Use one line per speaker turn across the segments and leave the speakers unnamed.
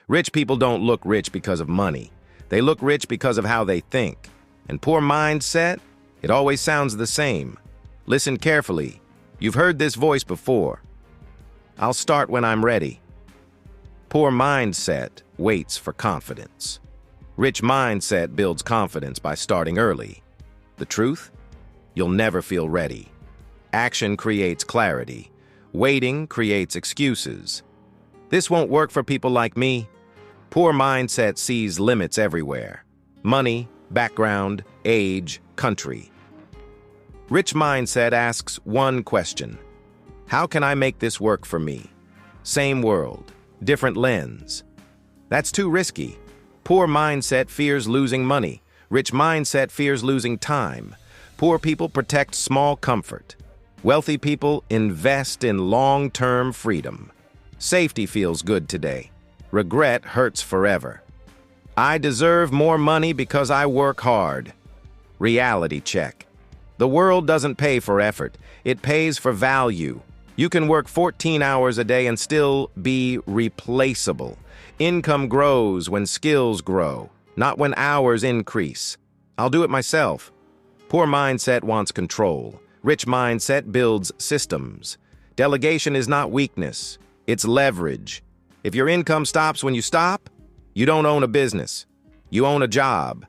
Rich people don't look rich because of money. They look rich because of how they think. And poor mindset, it always sounds the same. Listen carefully. You've heard this voice before. I'll start when I'm ready. Poor mindset waits for confidence. Rich mindset builds confidence by starting early. The truth? You'll never feel ready. Action creates clarity. Waiting creates excuses. This won't work for people like me. Poor mindset sees limits everywhere. Money, background, age, country. Rich mindset asks one question. How can I make this work for me? Same world, different lens. That's too risky. Poor mindset fears losing money. Rich mindset fears losing time. Poor people protect small comfort. Wealthy people invest in long-term freedom. Safety feels good today. Regret hurts forever. I deserve more money because I work hard. Reality check. The world doesn't pay for effort. It pays for value. You can work 14 hours a day and still be replaceable. Income grows when skills grow, not when hours increase. I'll do it myself. Poor mindset wants control. Rich mindset builds systems. Delegation is not weakness. It's leverage. If your income stops when you stop, you don't own a business. You own a job.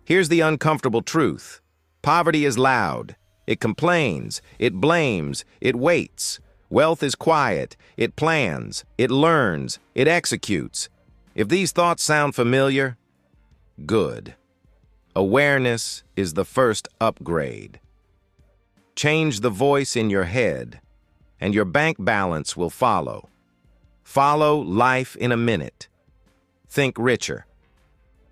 Here's the uncomfortable truth. Poverty is loud. It complains. It blames. It waits. Wealth is quiet. It plans. It learns. It executes. If these thoughts sound familiar, good. Awareness is the first upgrade. Change the voice in your head, and your bank balance will follow. Follow Life in a Minute. Think richer.